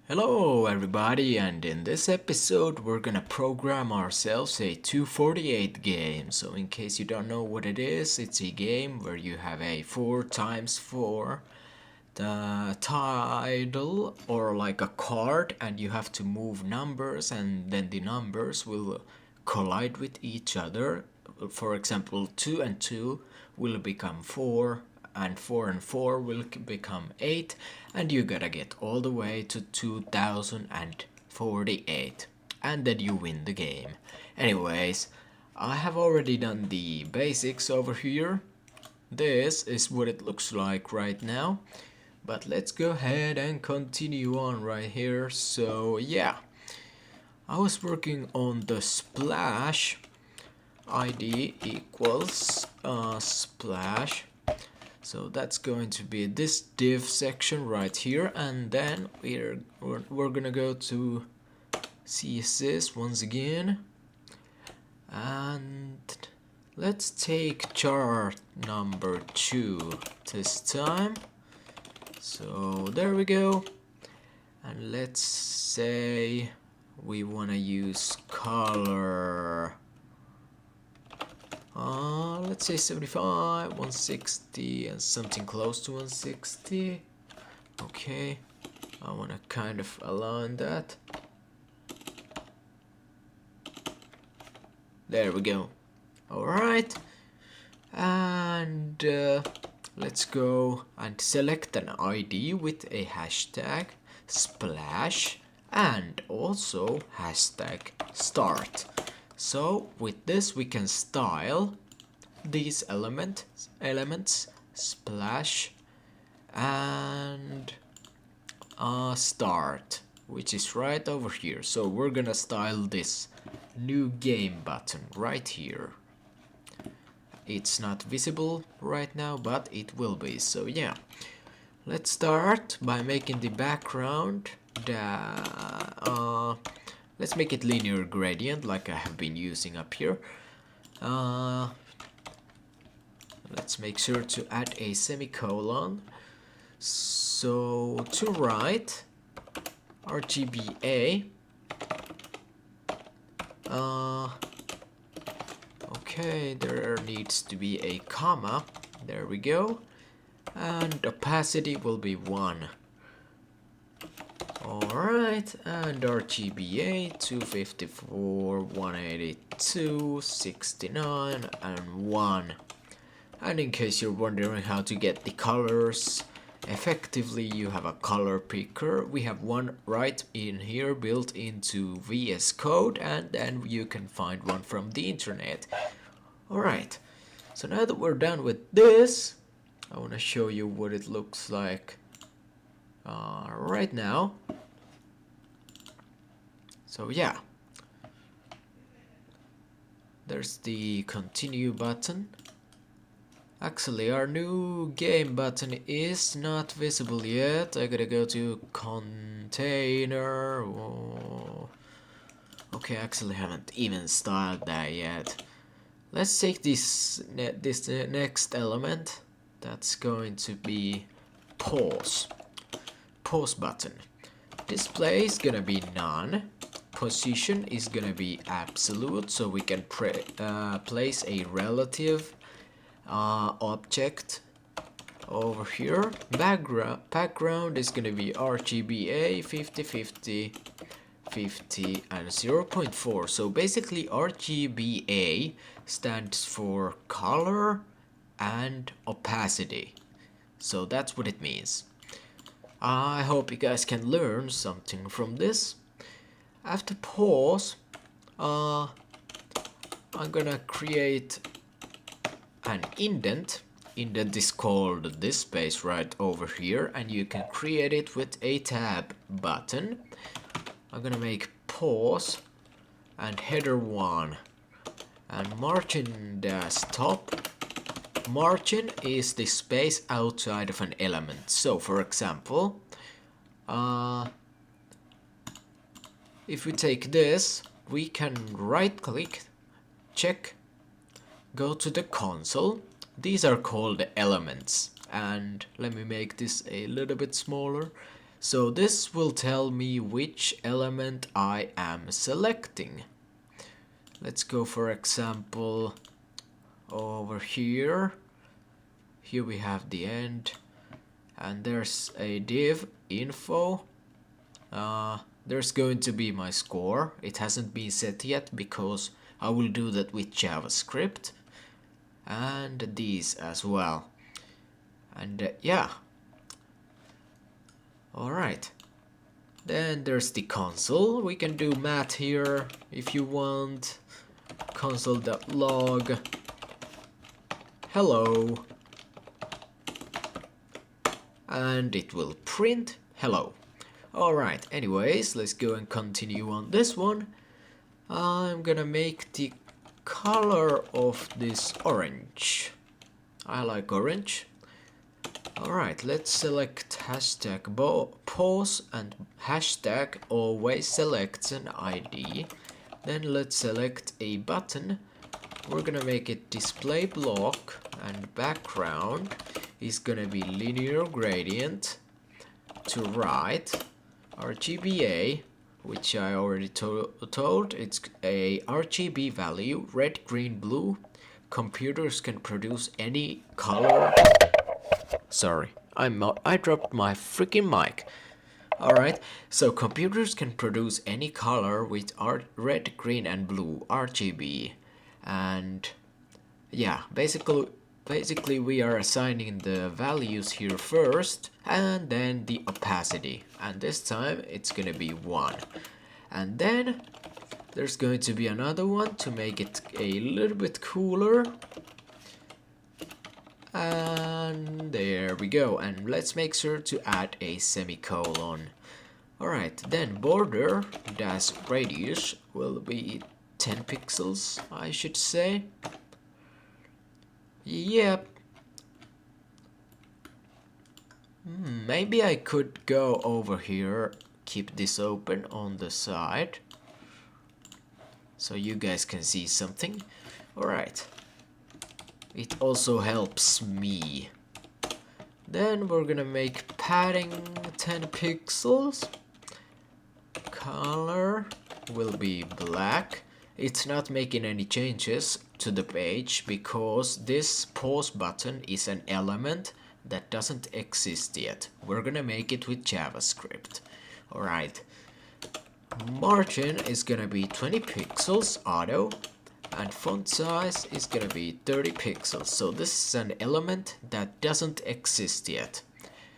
Hello everybody, and in this episode we're gonna program ourselves a 248 game. So in case you don't know what it is, it's a game where you have a 4 times 4 the title or like a card, and you have to move numbers, and then the numbers will collide with each other. For example, 2 and 2 will become 4, and 4 and 4 will become 8, and you gotta get all the way to 2048, and then you win the game. Anyways, I have already done the basics over here. This is what it looks like right now, but let's go ahead and continue on right here. So yeah, I was working on the splash id equals splash. So that's going to be this div section right here, and then we're gonna go to CSS once again, and let's take chart number 2 this time. So there we go, and let's say we want to use color, let's say 75, 160, and something close to 160. Okay, I want to kind of align that. There we go. Alright, and let's go and select an ID with a hashtag splash and also hashtag start. So with this we can style these elements splash and start, which is right over here. So we're gonna style this new game button right here. It's not visible right now, but it will be. So yeah, let's start by making the background let's make it linear gradient like I have been using up here. Let's make sure to add a semicolon. So to write RGBA, okay, there needs to be a comma. There we go. And opacity will be 1. Alright, and RGBA 254, 182, 69, and 1. And in case you're wondering how to get the colors effectively, you have a color picker. We have one right in here built into VS Code, and then you can find one from the internet. Alright, so now that we're done with this, I want to show you what it looks like right now. So yeah, there's the continue button. Actually, our new game button is not visible yet. I gotta go to container. Whoa. Okay, actually haven't even styled that yet. Let's take this next element. That's going to be pause button. Display is gonna be none. Position is gonna be absolute, so we can place a relative object over here. Background is gonna be RGBA 50, 50, 50, and 0.4. So basically RGBA stands for color and opacity. So that's what it means. I hope you guys can learn something from this. After pause, I'm gonna create an indent. Indent is called this space right over here, and you can create it with a tab button. I'm gonna make pause and header 1 and margin dash top. Margin is the space outside of an element. So for example, if we take this, we can right click, check, go to the console. These are called elements, and let me make this a little bit smaller. So this will tell me which element I am selecting. Let's go for example over here. Here we have the end, and there's a div info. There's going to be my score. It hasn't been set yet because I will do that with JavaScript, and these as well. And yeah, alright. Then there's the console. We can do math here if you want. Console.log hello, and it will print hello. Alright, anyways, let's go and continue on this one. I'm gonna make the color of this orange. I like orange. Alright, let's select hashtag pause, and hashtag always selects an ID. Then let's select a button. We're gonna make it display block, and background is gonna be linear gradient to right. RGBA, which I already told, it's a RGB value, red, green, blue. Computers can produce any color. Sorry, I dropped my freaking mic. Alright, so computers can produce any color with red, green and blue RGB. And yeah, basically we are assigning the values here first, and then the opacity, and this time it's gonna be 1. And then there's going to be another one to make it a little bit cooler. And there we go, and let's make sure to add a semicolon. Alright, then border dash radius will be 10 pixels, I should say. Yep. Maybe I could go over here, keep this open on the side, so you guys can see something. Alright. It also helps me. Then we're gonna make padding 10 pixels. Color will be black. It's not making any changes to the page because this pause button is an element that doesn't exist yet. We're gonna make it with JavaScript. Alright. Margin is gonna be 20 pixels auto, and font size is gonna be 30 pixels. So this is an element that doesn't exist yet.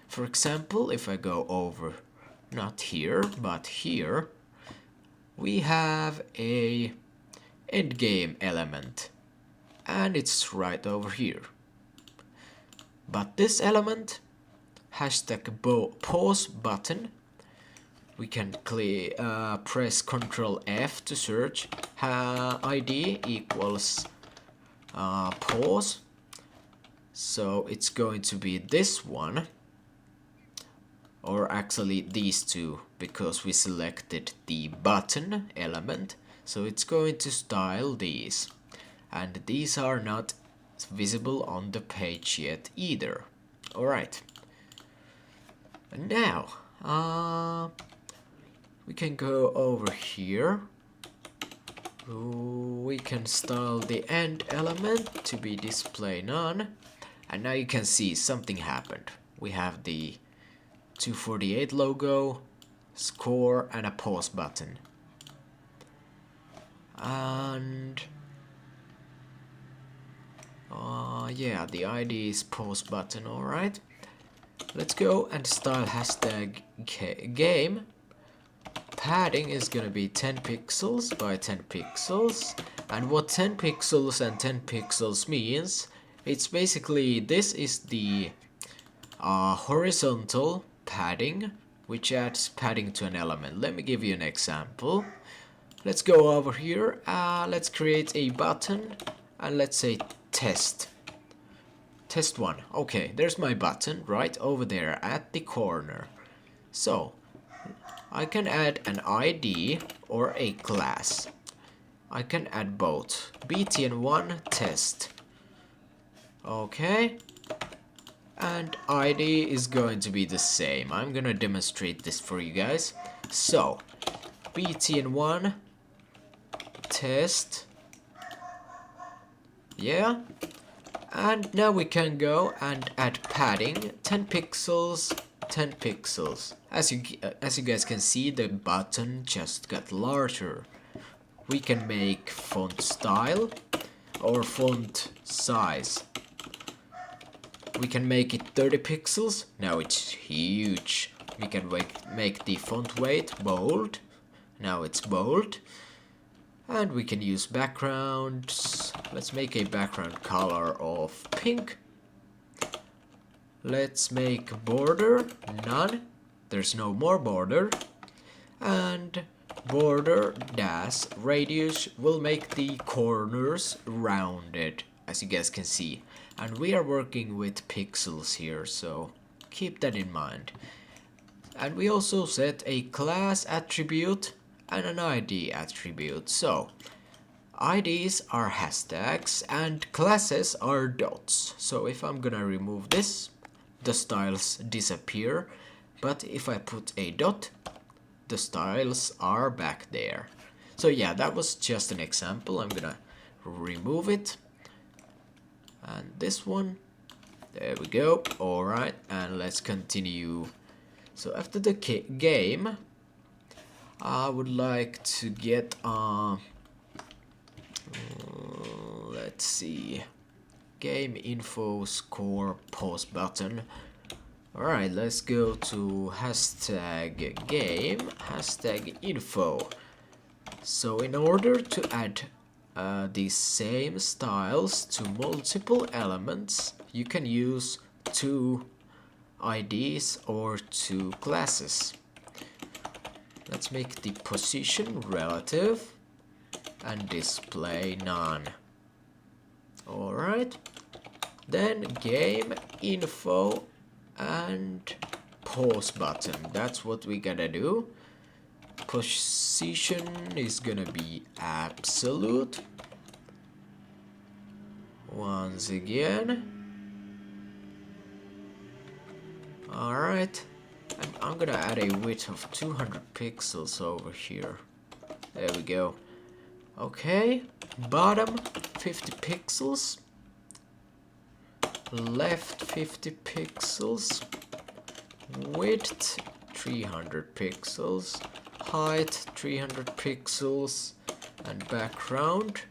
For example, if I go over, not here, but here, we have a endgame element, and it's right over here. But this element, hashtag pause button, we can press Ctrl F to search. ID equals pause. So it's going to be this one, or actually these two, because we selected the button element. So it's going to style these, and these are not visible on the page yet either. Alright. And now we can go over here. We can style the end element to be display none, and now you can see something happened. We have the 248 logo, score, and a pause button. And yeah, the ID is pause button. Alright, let's go and style hashtag game. Padding is gonna be 10 pixels by 10 pixels, and what 10 pixels and 10 pixels means, it's basically, this is the horizontal padding, which adds padding to an element. Let me give you an example. Let's go over here, let's create a button, and let's say test 1. Okay, there's my button right over there at the corner. So I can add an ID or a class. I can add both btn1 test. Okay, and ID is going to be the same. I'm gonna demonstrate this for you guys. So btn1 test, yeah, and now we can go and add padding, 10 pixels, 10 pixels. As you guys can see, the button just got larger. We can make font style or font size. We can make it 30 pixels. Now it's huge. We can make the font weight bold. Now it's bold. And we can use backgrounds. Let's make a background color of pink. Let's make border none. There's no more border. And border dash radius will make the corners rounded, as you guys can see. And we are working with pixels here, so keep that in mind. And we also set a class attribute and an ID attribute. So IDs are hashtags and classes are dots. So if I'm gonna remove this, the styles disappear. But if I put a dot, the styles are back there. So yeah, that was just an example. I'm gonna remove it. And this one, there we go. Alright, and let's continue. So after the game, I would like to get let's see, game info score pause button. Alright, let's go to hashtag game, hashtag info. So in order to add these same styles to multiple elements, you can use 2 IDs or 2 classes. Let's make the position relative and display none. Alright, then game info and pause button. That's what we gotta do. Position is gonna be absolute. Once again. Alright. And I'm gonna add a width of 200 pixels over here. There we go. Okay. Bottom 50 pixels. Left 50 pixels. Width 300 pixels. Height 300 pixels. And background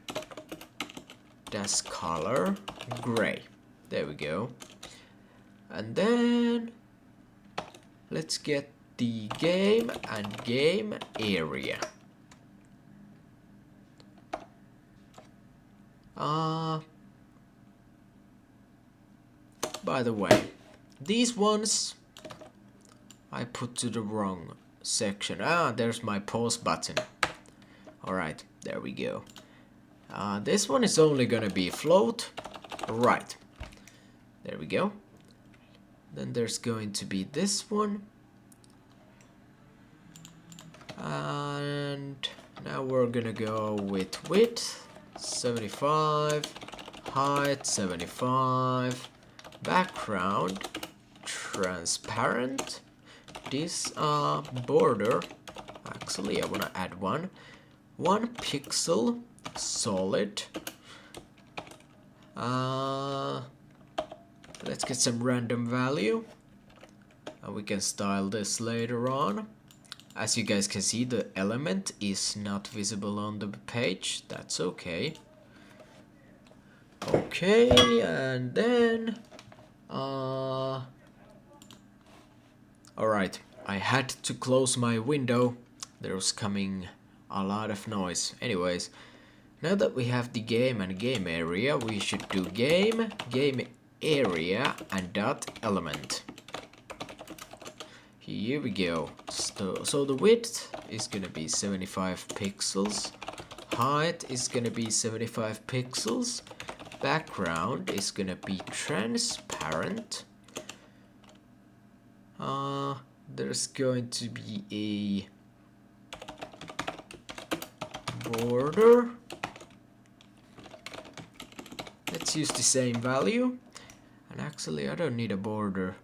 dash color gray. There we go. And then let's get the game and game area. By the way, these ones I put to the wrong section. There's my pause button. Alright, there we go. This one is only gonna be float. Right. There we go. Then there's going to be this one. And now we're gonna go with width 75, height 75, background transparent. This border, actually I wanna add one pixel solid. Let's get some random value. We can style this later on. As you guys can see, the element is not visible on the page. That's okay. Okay, and then alright, I had to close my window. There was coming a lot of noise. Anyways, now that we have the game and game area, we should do game area and dot element. Here we go. So the width is gonna be 75 pixels. Height is gonna be 75 pixels. Background is gonna be transparent. There's going to be a border. Let's use the same value. And actually I don't need a border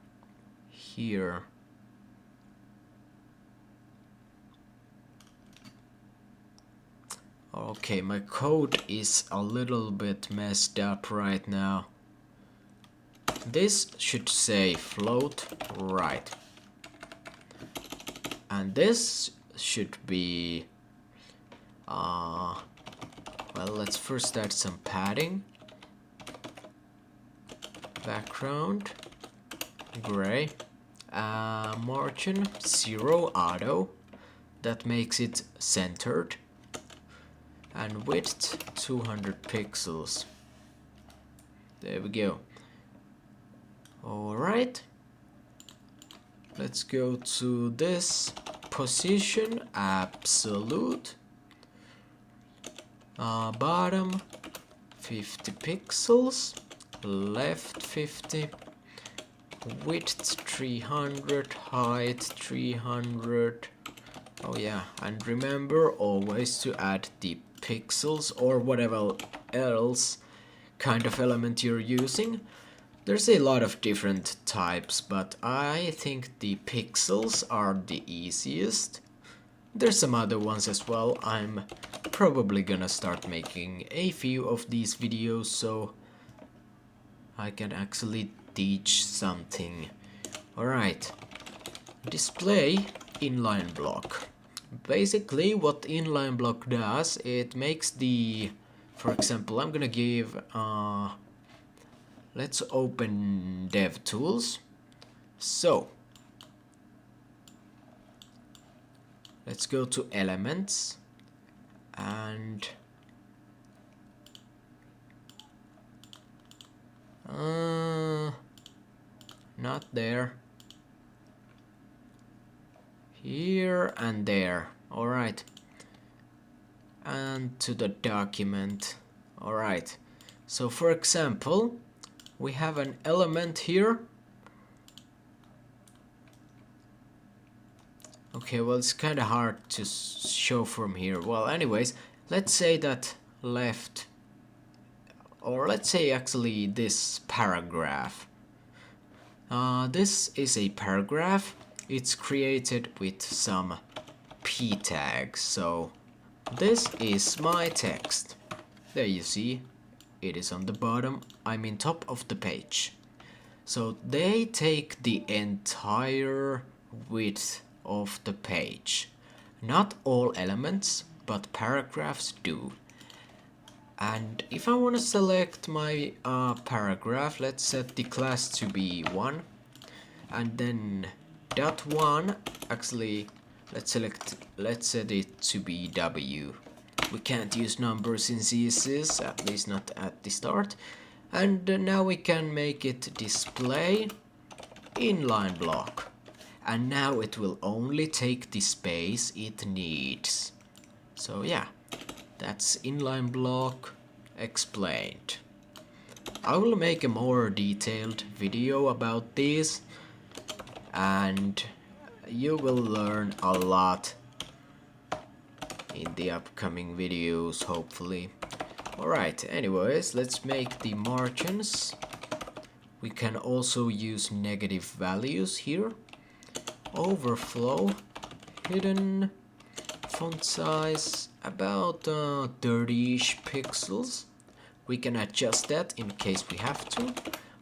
here. Okay, my code is a little bit messed up right now. This should say float right. And this should be... well, let's first add some padding. Background, gray. Margin, 0 auto. That makes it centered. And width 200 pixels. There we go. Alright. Let's go to this position, absolute. Bottom 50 pixels, left 50, width 300, height 300. Oh yeah, and remember always to add the pixels or whatever else kind of element you're using. There's a lot of different types, but I think the pixels are the easiest. There's some other ones as well. I'm probably gonna start making a few of these videos so I can actually teach something. Alright, display inline block. Basically what inline block does, it makes the, for example, I'm gonna give, let's open DevTools. So, let's go to elements and not there. Here and there. Alright. And to the document. Alright. So for example, we have an element here. Okay, well it's kinda hard to show from here. Well, anyways, let's say that left, or let's say actually this paragraph. This is a paragraph. It's created with some p tags. So this is my text. There you see, it is on the bottom. I'm in top of the page. So they take the entire width of the page. Not all elements, but paragraphs do. And if I want to select my paragraph, let's set the class to be 1. And then dot 1, actually, let's set it to be W. We can't use numbers in CSS, at least not at the start. And now we can make it display inline block. And now it will only take the space it needs. So yeah, that's inline block explained. I will make a more detailed video about this, and you will learn a lot in the upcoming videos, hopefully. Alright, anyways, let's make the margins. We can also use negative values here. Overflow, hidden, font size, about 30-ish pixels. We can adjust that in case we have to.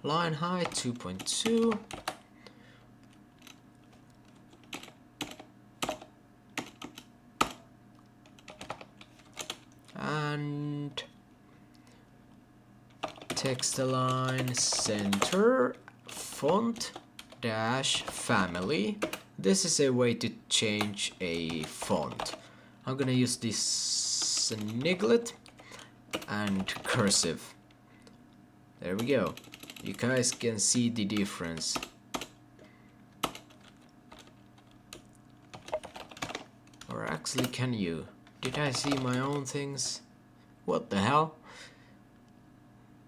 Line height 2.2. And text align center font dash family. This is a way to change a font. I'm gonna use this Niglet and cursive. There we go. You guys can see the difference. Or actually, can you? Did I see my own things? What the hell?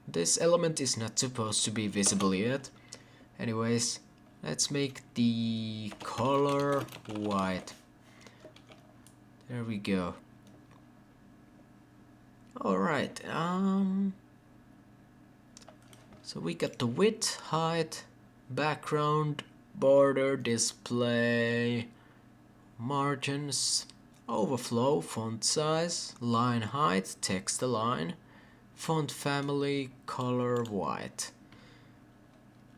This element is not supposed to be visible yet. Anyways, let's make the color white. There we go. Alright, So we got the width, height, background, border, display, margins, overflow, font size, line height, text align, font family, color white.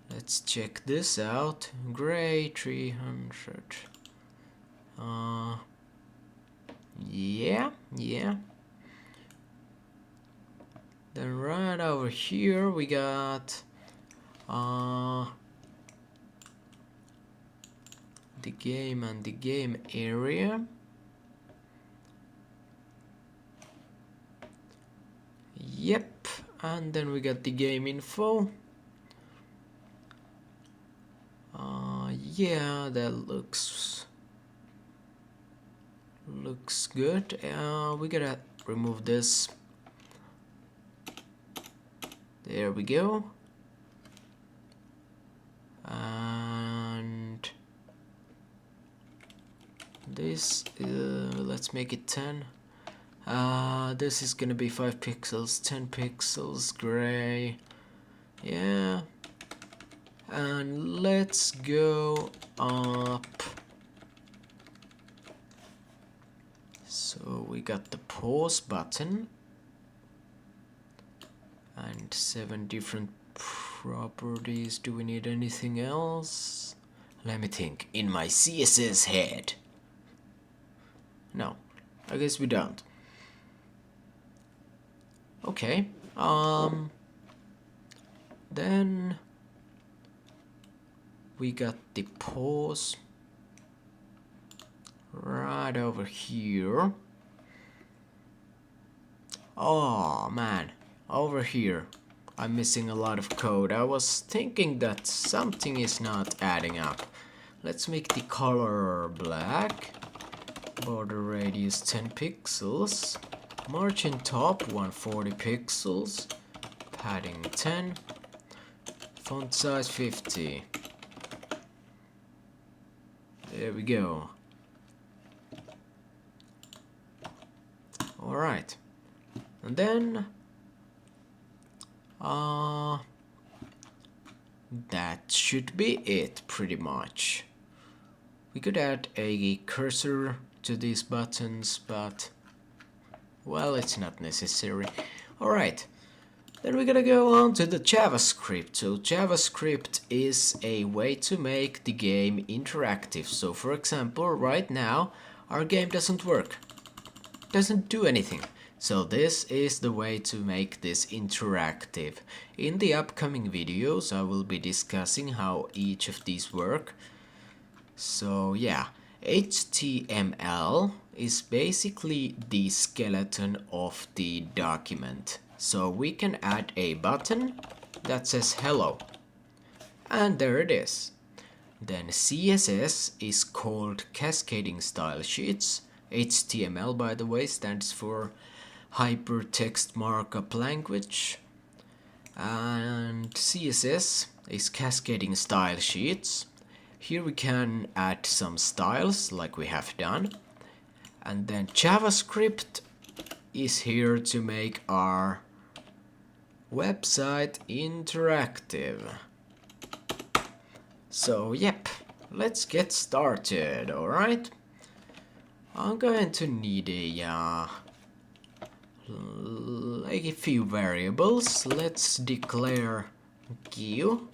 Let's check this out. Gray 300. Yeah. Then right over here we got the game and the game area. Yep, and then we got the game info. Yeah, that looks good. We gotta remove this. There we go. And this, let's make it 10. This is gonna be 5 pixels, 10 pixels, gray. Yeah. And let's go up. So we got the pause button and 7 different properties. Do we need anything else? Let me think. In my CSS head. No, I guess we don't. Okay. Then we got the pause right over here. Oh man, over here I'm missing a lot of code. I was thinking that something is not adding up. Let's make the color black, border radius 10 pixels, margin top 140 pixels, padding 10, font size 50. There we go. Alright. And then that should be it pretty much. We could add a cursor to these buttons, but well, it's not necessary. Alright. Then we're gonna go on to the JavaScript. So JavaScript is a way to make the game interactive. So for example, right now our game doesn't work, doesn't do anything. So this is the way to make this interactive. In the upcoming videos I will be discussing how each of these work. So yeah, HTML is basically the skeleton of the document. So we can add a button that says hello, and there it is. Then CSS is called cascading style sheets. HTML, by the way, stands for hypertext markup language, and CSS is cascading style sheets. Here we can add some styles like we have done, and then JavaScript is here to make our website interactive. So yep, let's get started. Alright, I'm going to need a few variables. Let's declare queue.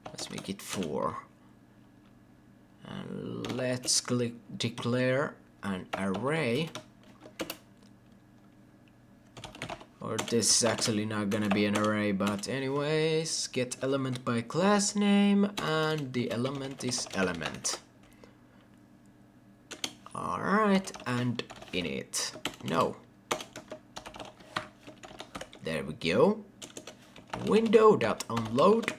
Let's make it 4. And let's declare an array. Or this is actually not gonna be an array, but anyways, get element by class name, and the element is element. Alright, and init. No. There we go. Window.unload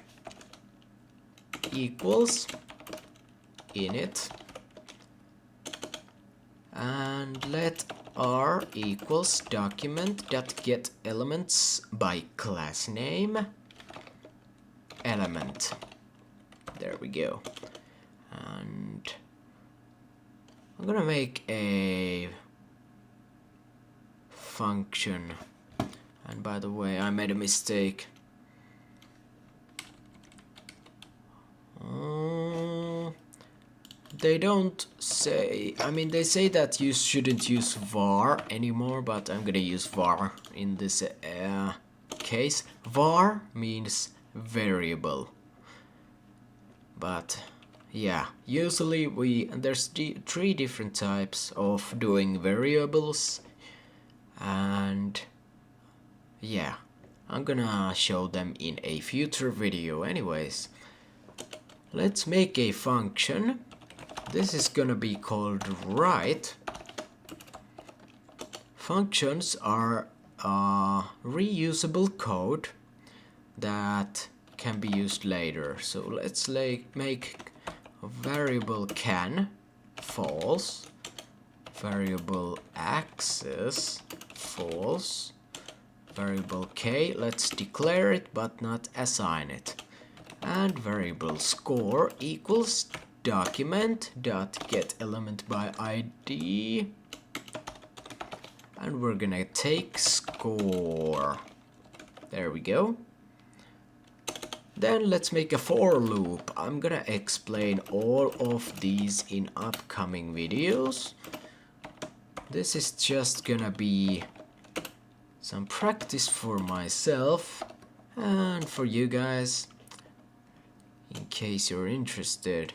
equals init, and let r equals document.get elements by class name element. There we go. And I'm gonna make a function. And by the way, I made a mistake. They don't say, I mean, they say that you shouldn't use var anymore, but I'm gonna use var in this case. Var means variable, but yeah, usually there's three different types of doing variables, and yeah, I'm gonna show them in a future video anyways. Let's make a function. This is gonna be called write. Functions are reusable code that can be used later. So let's make a variable can false, variable access false, variable k, let's declare it but not assign it, and variable score equals document.getElementById, and we're gonna take score. There we go. Then let's make a for loop. I'm gonna explain all of these in upcoming videos. This is just gonna be some practice for myself and for you guys, in case you're interested.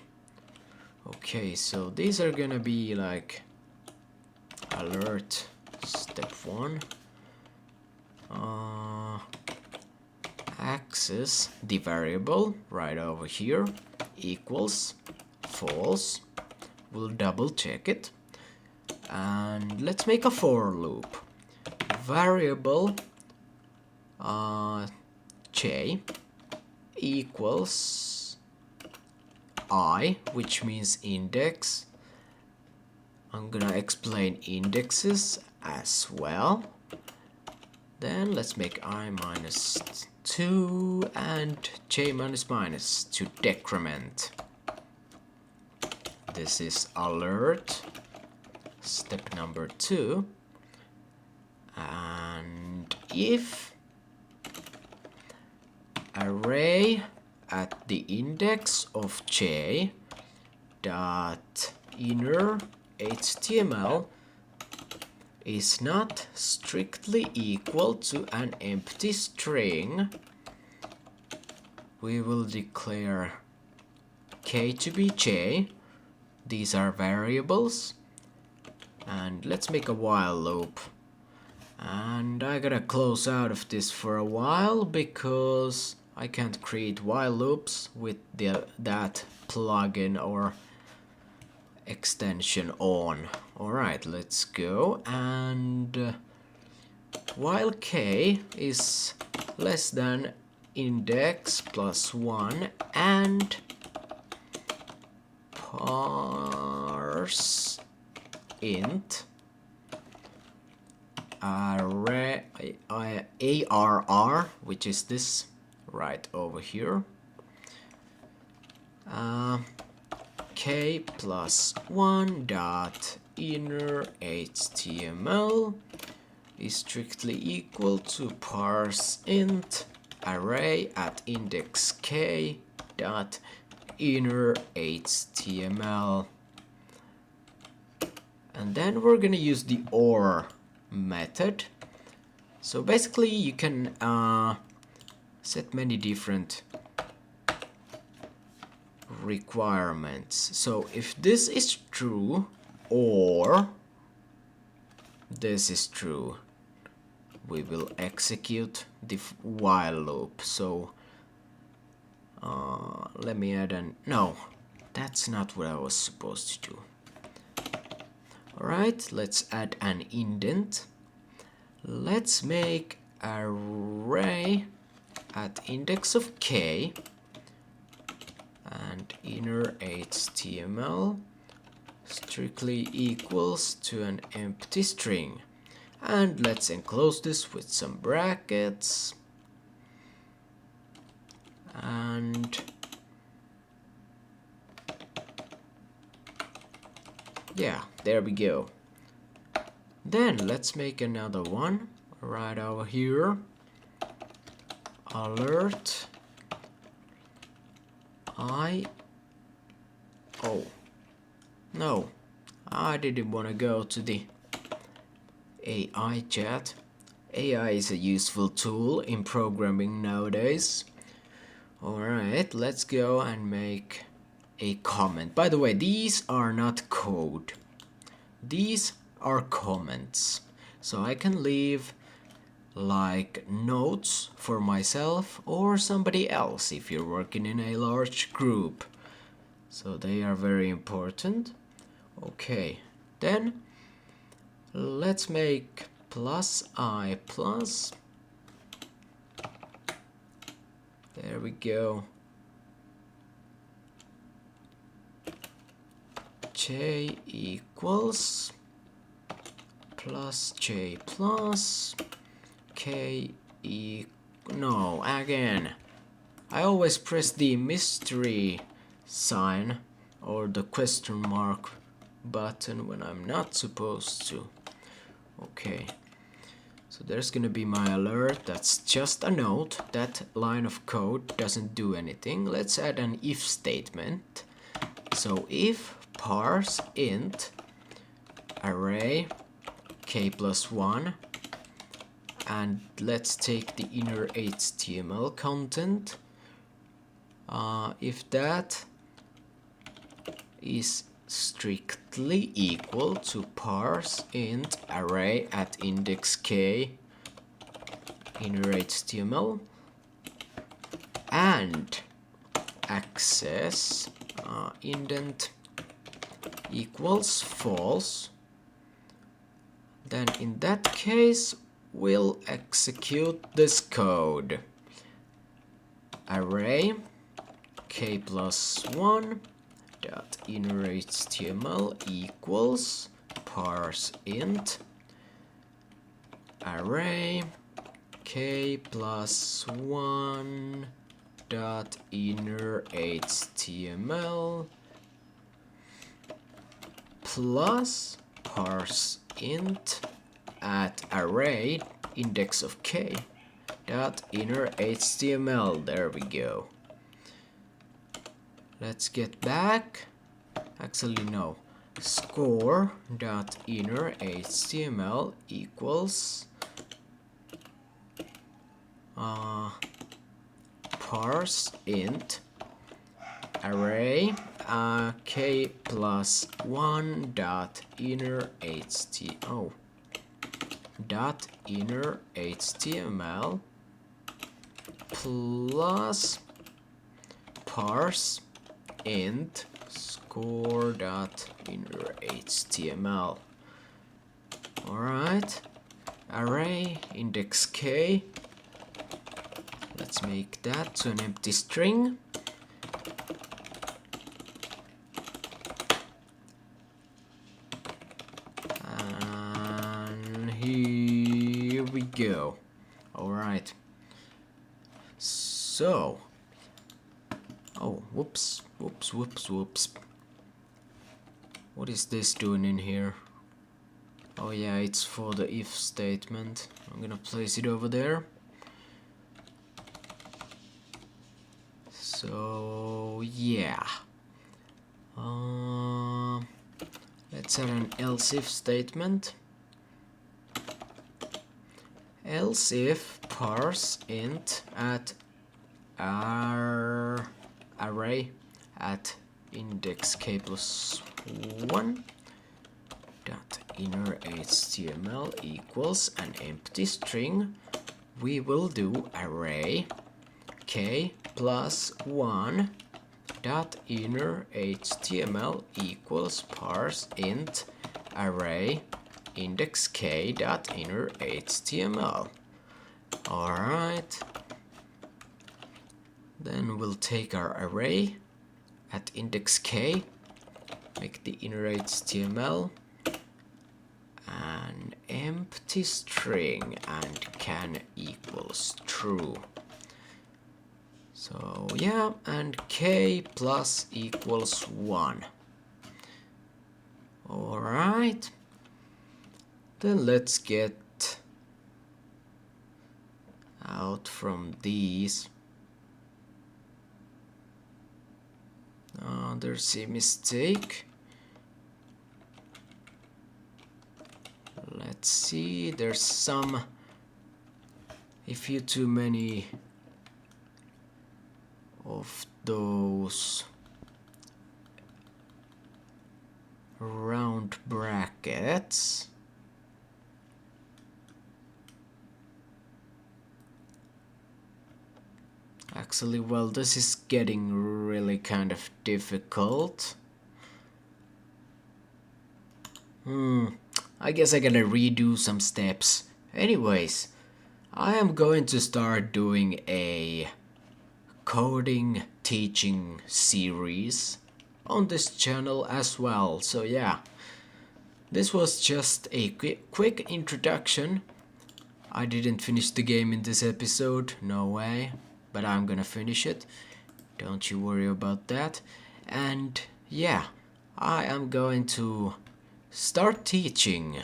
Okay, so these are gonna be like alert step 1, access the variable right over here equals false. We'll double check it, and let's make a for loop. Variable j equals I, which means index. I'm gonna explain indexes as well. Then let's make I minus 2 and j minus minus to decrement. This is alert, step number 2. And if array at the index of j dot inner HTML is not strictly equal to an empty string, we will declare k to be j. These are variables, and let's make a while loop. And I gotta close out of this for a while because I can't create while loops with that plugin or extension on. Alright, let's go. And while k is less than index plus 1 and parse int array arr, which is this right over here, k plus 1 dot inner HTML is strictly equal to parse int array at index k dot inner HTML. And then we're gonna use the OR method. So basically you can set many different requirements. So if this is true or this is true, we will execute the while loop. So let me add an no, that's not what I was supposed to do. Alright, let's add an indent. Let's make array at index of k and inner HTML strictly equals to an empty string. And let's enclose this with some brackets. And yeah, there we go. Then let's make another one right over here. Alert I Oh, no, I didn't want to go to the AI chat. AI is a useful tool in programming nowadays. Alright, let's go and make a comment. By the way, these are not code. These are comments. So I can leave like notes for myself or somebody else if you're working in a large group. So they are very important. Okay, then let's make plus I plus. There we go. J equals plus J plus K e. No, again. I always press the mystery sign or the question mark button when I'm not supposed to. Okay. So there's gonna be my alert. That's just a note. That line of code doesn't do anything. Let's add an if statement. So if parse int array k plus 1, and let's take the inner HTML content. If that is strictly equal to parse int array at index k inner HTML and access indent equals false, then in that case we'll execute this code. Array k plus 1 dot inner HTML equals parse int array k plus 1 dot inner HTML plus parse int at array index of k dot inner HTML. There we go. Let's get back. Actually, no. Score dot inner HTML equals parse int array k plus 1 dot inner HTML dot inner HTML plus parse int score dot inner HTML. Alright, array index k, let's make that to an empty string. And here we go. Alright, so oh, whoops. What is this doing in here? Oh yeah, it's for the if statement. I'm gonna place it over there. So yeah. Let's add an else if statement. Else if parse int at array at index k plus 1 dot inner HTML equals an empty string, we will do array k plus 1 dot inner HTML equals parse int array index k dot inner HTML. Alright. Then we'll take our array at index k, make the inner HTML an empty string and can equals true. So yeah, and k plus equals 1. Alright. Then let's get out from these. There's a mistake. Let's see, there's a few too many of those round brackets. Actually, well, this is getting really kind of difficult. I guess I gotta redo some steps. Anyways, I am going to start doing a coding teaching series on this channel as well. So yeah, this was just a quick introduction. I didn't finish the game in this episode, no way, but I'm gonna finish it. Don't you worry about that. And yeah, I am going to start teaching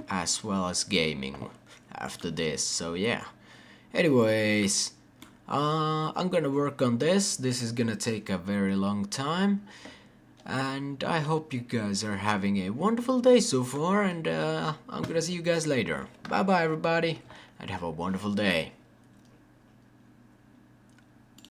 as well as gaming after this. So yeah. Anyways, I'm gonna work on this. This is gonna take a very long time. And I hope you guys are having a wonderful day so far. And I'm gonna see you guys later. Bye bye, everybody. And have a wonderful day.